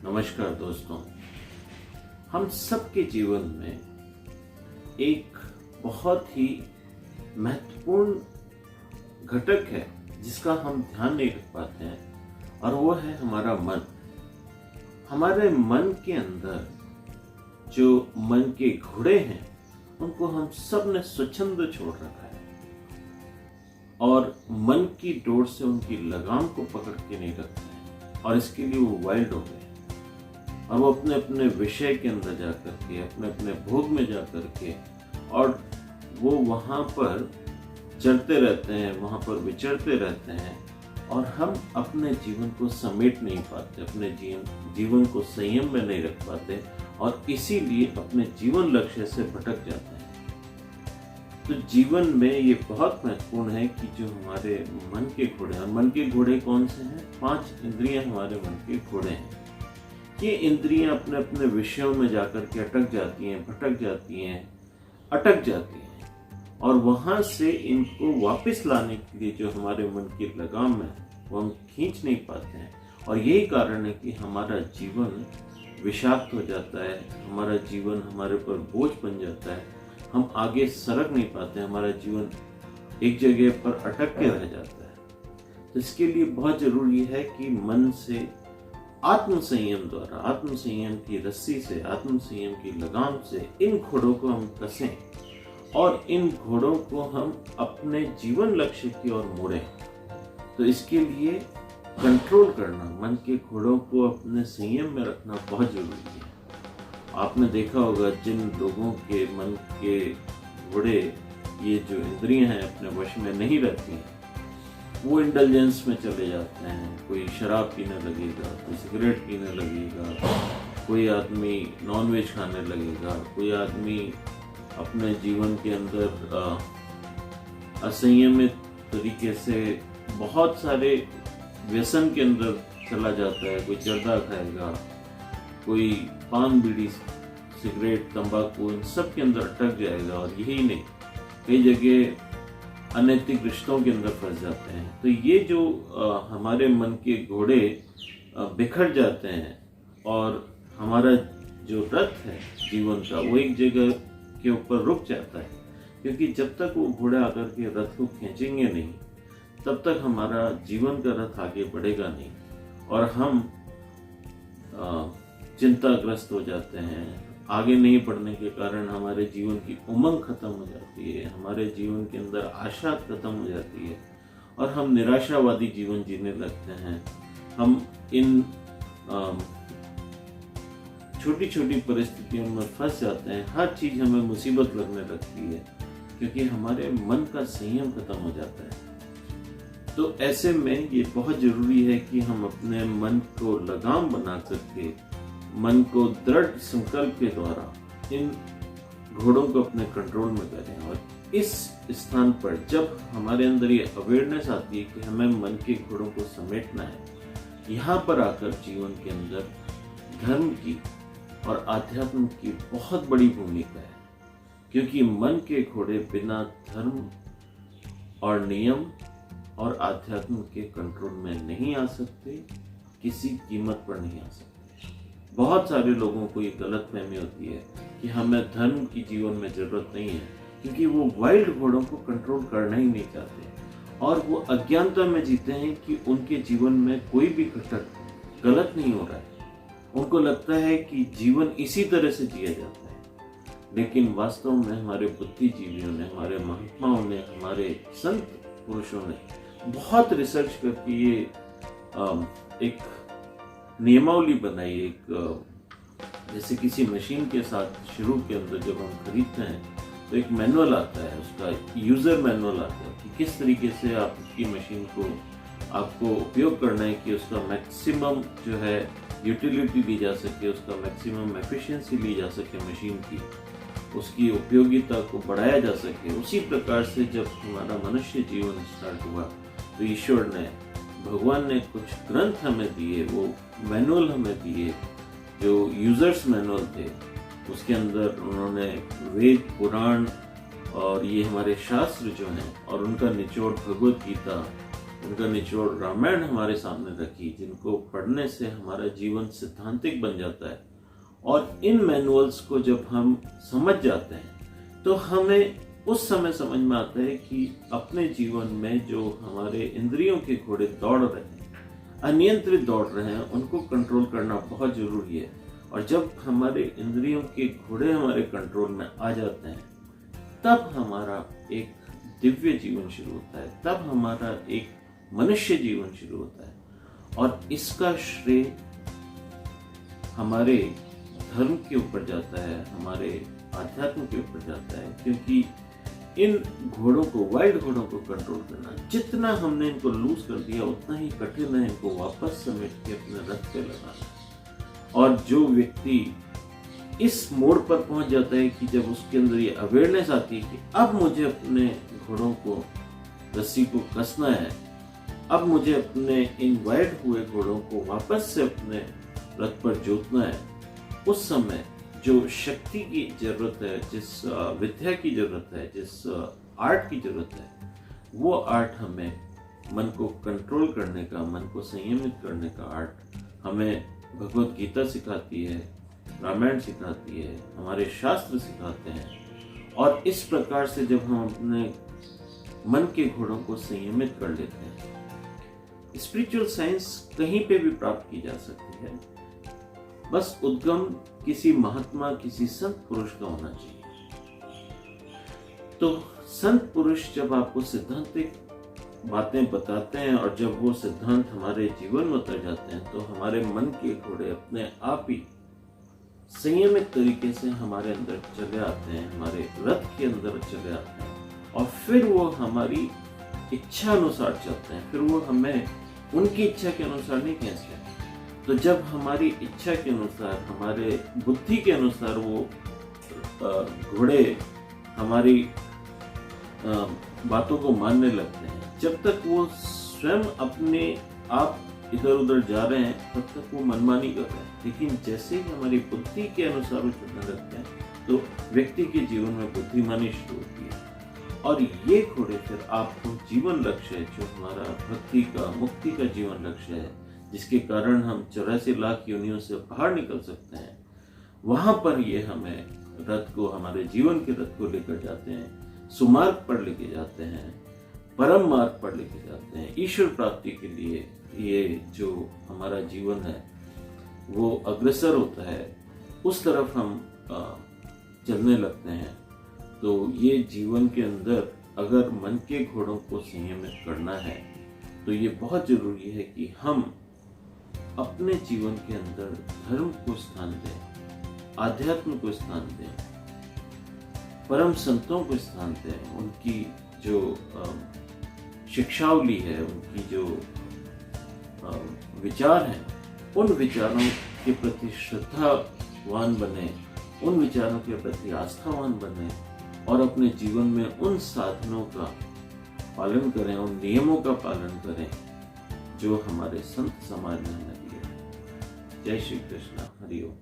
नमस्कार दोस्तों। हम सबके जीवन में एक बहुत ही महत्वपूर्ण घटक है जिसका हम ध्यान नहीं रख पाते हैं और वो है हमारा मन। हमारे मन के अंदर जो मन के घोड़े हैं उनको हम सब ने स्वच्छंद छोड़ रखा है और मन की डोर से उनकी लगाम को पकड़ के नहीं रखते हैं और इसके लिए वो वाइल्ड हो गए और वो अपने अपने विषय के अंदर जाकर के अपने अपने भोग में जाकर के और वो वहाँ पर चलते रहते हैं, वहाँ पर विचरते रहते हैं और हम अपने जीवन को समेट नहीं पाते, अपने जीवन को संयम में नहीं रख पाते और इसीलिए अपने जीवन लक्ष्य से भटक जाते हैं। तो जीवन में ये बहुत महत्वपूर्ण है कि जो हमारे मन के घोड़े, और मन के घोड़े कौन से हैं? 5 इंद्रियां हमारे मन के घोड़े हैं। ये इंद्रियां अपने अपने विषयों में जाकर के अटक जाती हैं, भटक जाती हैं, अटक जाती हैं और वहां से इनको वापस लाने के लिए जो हमारे मन की लगाम है वो हम खींच नहीं पाते हैं और यही कारण है कि हमारा जीवन विषाक्त हो जाता है, हमारा जीवन हमारे ऊपर बोझ बन जाता है, हम आगे सरक नहीं पाते, हमारा जीवन एक जगह पर अटक के रह जाता है। तो इसके लिए बहुत जरूरी है कि मन से आत्म संयम द्वारा, आत्म संयम की रस्सी से, आत्म संयम की लगाम से इन घोड़ों को हम कसें और इन घोड़ों को हम अपने जीवन लक्ष्य की ओर मोड़ें। तो इसके लिए कंट्रोल करना, मन के घोड़ों को अपने संयम में रखना बहुत जरूरी है। आपने देखा होगा जिन लोगों के मन के घोड़े, ये जो इंद्रियां हैं, अपने वश में नहीं रहती हैं, वो इंटेलिजेंस में चले जाते हैं। कोई शराब पीने लगेगा, कोई सिगरेट पीने लगेगा, कोई आदमी नॉनवेज खाने लगेगा, कोई आदमी अपने जीवन के अंदर असंयमित तरीके से बहुत सारे व्यसन के अंदर चला जाता है। कोई जर्दा खाएगा, कोई पान बीड़ी सिगरेट तंबाकू, इन सब के अंदर अटक जाएगा और यही नहीं, कई जगह अनैतिक रिश्तों के अंदर फंस जाते हैं। तो ये जो हमारे मन के घोड़े बिखर जाते हैं और हमारा जो रथ है जीवन का वो एक जगह के ऊपर रुक जाता है, क्योंकि जब तक वो घोड़े आकर के रथ को खींचेंगे नहीं तब तक हमारा जीवन का रथ आगे बढ़ेगा नहीं और हम चिंताग्रस्त हो जाते हैं। आगे नहीं बढ़ने के कारण हमारे जीवन की उमंग खत्म हो जाती है, हमारे जीवन के अंदर आशा खत्म हो जाती है और हम निराशावादी जीवन जीने लगते हैं। हम इन छोटी छोटी परिस्थितियों में फंस जाते हैं, हर चीज हमें मुसीबत लगने लगती है क्योंकि हमारे मन का संयम खत्म हो जाता है। तो ऐसे में ये बहुत जरूरी है कि हम अपने मन को लगाम बना करके, मन को दृढ़ संकल्प के द्वारा इन घोड़ों को अपने कंट्रोल में करें। और इस स्थान पर जब हमारे अंदर ये अवेयरनेस आती है कि हमें मन के घोड़ों को समेटना है, यहाँ पर आकर जीवन के अंदर धर्म की और आध्यात्म की बहुत बड़ी भूमिका है, क्योंकि मन के घोड़े बिना धर्म और नियम और आध्यात्म के कंट्रोल में नहीं आ सकते, किसी कीमत पर नहीं आ सकते। बहुत सारे लोगों को ये गलतफहमी होती है कि हमें धर्म की जीवन में जरूरत नहीं है, क्योंकि वो वाइल्ड घोड़ों को कंट्रोल करना ही नहीं चाहते और वो अज्ञानता में जीते हैं कि उनके जीवन में कोई भी घटक गलत नहीं हो रहा है। उनको लगता है कि जीवन इसी तरह से जिया जाता है, लेकिन वास्तव में हमारे बुद्धिजीवियों ने, हमारे महात्माओं ने, हमारे संत पुरुषों ने बहुत रिसर्च करके ये एक नियमावली बनाई। एक जैसे किसी मशीन के साथ शुरू के अंदर जब हम खरीदते हैं तो एक मैनुअल आता है, उसका यूजर मैनुअल आता है कि किस तरीके से आपकी मशीन को आपको उपयोग करना है कि उसका मैक्सिमम जो है यूटिलिटी ली जा सके, उसका मैक्सिमम एफिशिएंसी ली जा सके मशीन की, उसकी उपयोगिता को बढ़ाया जा सके। उसी प्रकार से जब हमारा मनुष्य जीवन स्टार्ट हुआ तो ईश्वर ने, भगवान ने कुछ ग्रंथ हमें दिए, वो मैनुअल हमें दिए जो यूजर्स मैनुअल थे। उसके अंदर उन्होंने वेद, पुराण और ये हमारे शास्त्र जो हैं और उनका निचोड़ भगवत गीता, उनका निचोड़ रामायण हमारे सामने रखी, जिनको पढ़ने से हमारा जीवन सिद्धांतिक बन जाता है। और इन मैनुअल्स को जब हम समझ जाते हैं तो हमें उस समय समझ में आता है कि अपने जीवन में जो हमारे इंद्रियों के घोड़े दौड़ रहे हैं, अनियंत्रित दौड़ रहे हैं, उनको कंट्रोल करना बहुत जरूरी है। और जब हमारे इंद्रियों के घोड़े हमारे कंट्रोल में आ जाते हैं, तब हमारा एक दिव्य जीवन शुरू होता है, तब हमारा एक मनुष्य जीवन शुरू होता है। और इसका श्रेय हमारे धर्म के ऊपर जाता है, हमारे आध्यात्म के ऊपर जाता है, क्योंकि इन घोड़ों को, वाइल्ड घोड़ों को कंट्रोल करना, जितना हमने इनको लूज कर दिया उतना ही कठिन है इनको वापस समेट के अपने रथ पे लगाना। और जो व्यक्ति इस मोड़ पर पहुंच जाता है कि जब उसके अंदर ये अवेयरनेस आती है कि अब मुझे अपने घोड़ों को, रस्सी को कसना है, अब मुझे अपने इन वाइल्ड हुए घोड़ों को वापस से अपने रथ पर जोतना है, उस समय जो शक्ति की जरूरत है, जिस विद्या की जरूरत है, जिस आर्ट की जरूरत है, वो आर्ट हमें मन को कंट्रोल करने का, मन को संयमित करने का आर्ट हमें भगवत गीता सिखाती है, रामायण सिखाती है, हमारे शास्त्र सिखाते हैं। और इस प्रकार से जब हम अपने मन के घोड़ों को संयमित कर लेते हैं, स्पिरिचुअल साइंस कहीं पे भी प्राप्त की जा सकती है, बस उद्गम किसी महात्मा, किसी संत पुरुष का होना चाहिए। तो संत पुरुष जब आपको सिद्धांतिक बातें बताते हैं और जब वो सिद्धांत हमारे जीवन में उतर जाते हैं, तो हमारे मन के घोड़े अपने आप ही संयमित तरीके से हमारे अंदर चले आते हैं, हमारे रथ के अंदर चले आते हैं, और फिर वो हमारी इच्छा अनुसार चलते हैं। फिर वो हमें उनकी इच्छा के अनुसार नहीं खींचते। तो जब हमारी इच्छा के अनुसार, हमारे बुद्धि के अनुसार वो घोड़े हमारी बातों को मानने लगते हैं, जब तक वो स्वयं अपने आप इधर उधर जा रहे हैं, तब तक वो मनमानी कर रहे हैं। लेकिन जैसे ही हमारी बुद्धि के अनुसार वो चलने लगते हैं, तो व्यक्ति के जीवन में बुद्धिमानी शुरू होती है। और ये घोड़े फिर आपको जीवन लक्ष्य है, जो हमारा भक्ति का, मुक्ति का जीवन लक्ष्य है, जिसके कारण हम 84 लाख योनियों से बाहर निकल सकते हैं, वहां पर ये हमें रथ को, हमारे जीवन के रथ को लेकर जाते हैं, सुमार्ग पर लेके जाते हैं, परम मार्ग पर लेके जाते हैं। ईश्वर प्राप्ति के लिए ये जो हमारा जीवन है वो अग्रसर होता है, उस तरफ हम चलने लगते हैं। तो ये जीवन के अंदर अगर मन के घोड़ों को संयमित करना है, तो ये बहुत जरूरी है कि हम अपने जीवन के अंदर धर्म को स्थान दें, आध्यात्म को स्थान दें, परम संतों को स्थान दें। उनकी जो शिक्षावली है, उनकी जो विचार हैं, उन विचारों के प्रति श्रद्धावान बने, उन विचारों के प्रति आस्थावान बने, और अपने जीवन में उन साधनों का पालन करें, उन नियमों का पालन करें जो हमारे संत समाज ने हमें दिए। जय श्री कृष्ण। हरि ओम।